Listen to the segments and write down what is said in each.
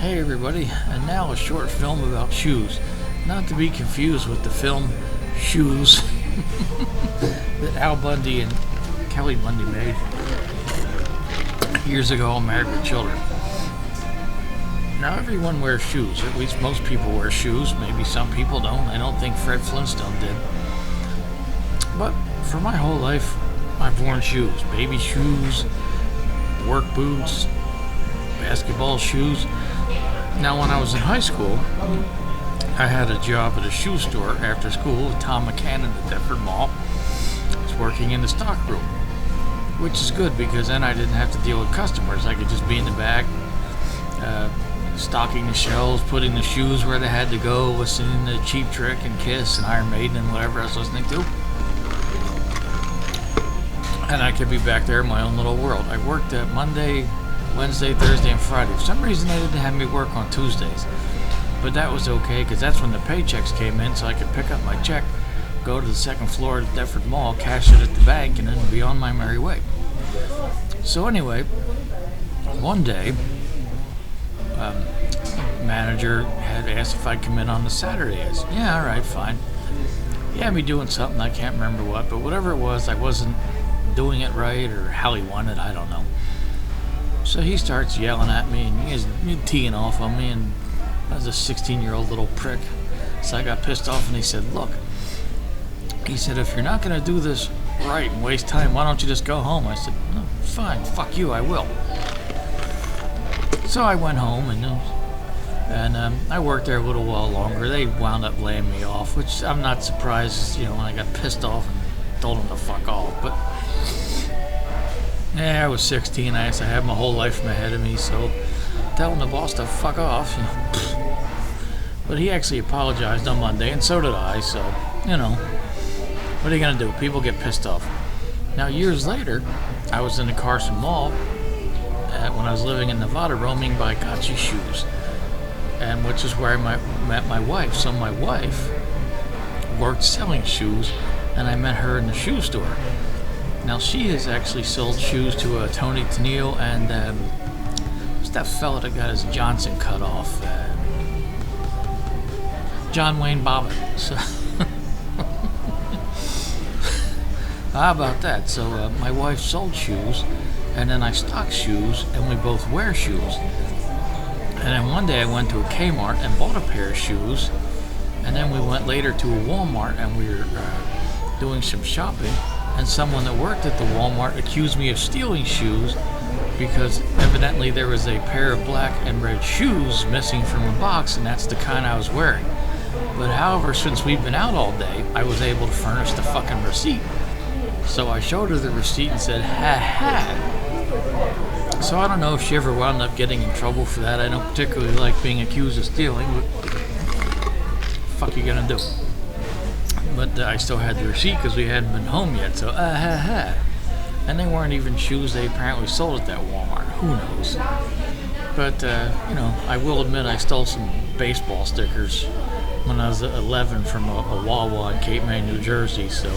Hey everybody, and now a short film about shoes. Not to be confused with the film Shoes that Al Bundy and Kelly Bundy made years ago on Married with Children. Now everyone wears shoes, at least most people wear shoes, maybe some people don't. I don't think Fred Flintstone did. But for my whole life, I've worn shoes. Baby shoes, work boots, basketball shoes. Now, when I was in high school, I had a job at a shoe store after school with Tom McCann at the Deptford Mall. I was working in the stock room, which is good because then I didn't have to deal with customers. I could just be in the back, stocking the shelves, putting the shoes where they had to go, listening to Cheap Trick and Kiss and Iron Maiden and whatever I was listening to. And I could be back there in my own little world. I worked at Monday, Wednesday, Thursday, and Friday. For some reason, they didn't have me work on Tuesdays. But that was okay, because that's when the paychecks came in, so I could pick up my check, go to the second floor of the Deptford Mall, cash it at the bank, and then be on my merry way. So anyway, one day, manager had asked if I'd come in on the Saturday. I said, yeah, all right, fine. He had me doing something, I can't remember what, but whatever it was, I wasn't doing it right, or how he wanted, I don't know. So he starts yelling at me, and he's teeing off on me, and I was a 16-year-old little prick. So I got pissed off, and he said, look, he said, if you're not going to do this right and waste time, why don't you just go home? I said, no, fine, fuck you, I will. So I went home, and I worked there a little while longer. They wound up laying me off, which I'm not surprised, when I got pissed off and told them to fuck off, but yeah, I was 16. I had my whole life ahead of me, so telling the boss to fuck off. But he actually apologized on Monday, and so did I, so, what are you going to do? People get pissed off. Now, years later, I was in the Carson Mall when I was living in Nevada, roaming by Gotchi Shoes, and which is where I met my wife. So my wife worked selling shoes, and I met her in the shoe store. Now, she has actually sold shoes to Tony Tennille and what's that fella that got his Johnson cut off? John Wayne Bobbitt. So how about that? So my wife sold shoes, and then I stocked shoes, and we both wear shoes. And then one day I went to a Kmart and bought a pair of shoes, and then we went later to a Walmart, and we were doing some shopping. And someone that worked at the Walmart accused me of stealing shoes because evidently there was a pair of black and red shoes missing from a box, and that's the kind I was wearing. But however, since we've been out all day, I was able to furnish the fucking receipt. So I showed her the receipt and said, ha ha. So I don't know if she ever wound up getting in trouble for that. I don't particularly like being accused of stealing, but what the fuck you gonna do? But I still had the receipt because we hadn't been home yet, so ha ha. And they weren't even shoes they apparently sold at that Walmart. Who knows? But, I will admit I stole some baseball stickers when I was 11 from a Wawa in Cape May, New Jersey, so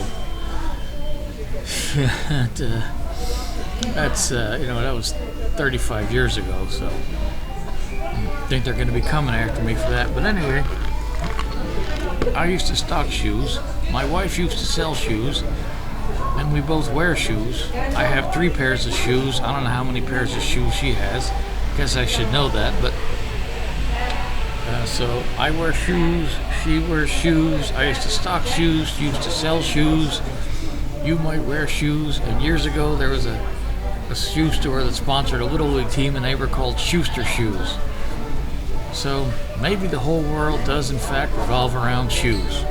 that's, that was 35 years ago, so I think they're going to be coming after me for that. But anyway, I used to stock shoes. My wife used to sell shoes, and we both wear shoes. I have 3 pairs of shoes. I don't know how many pairs of shoes she has. Guess I should know that, but so I wear shoes, she wears shoes. I used to stock shoes, she used to sell shoes. You might wear shoes, and years ago there was a shoe store that sponsored a Little League team, and they were called Schuster Shoes. So maybe the whole world does in fact revolve around shoes.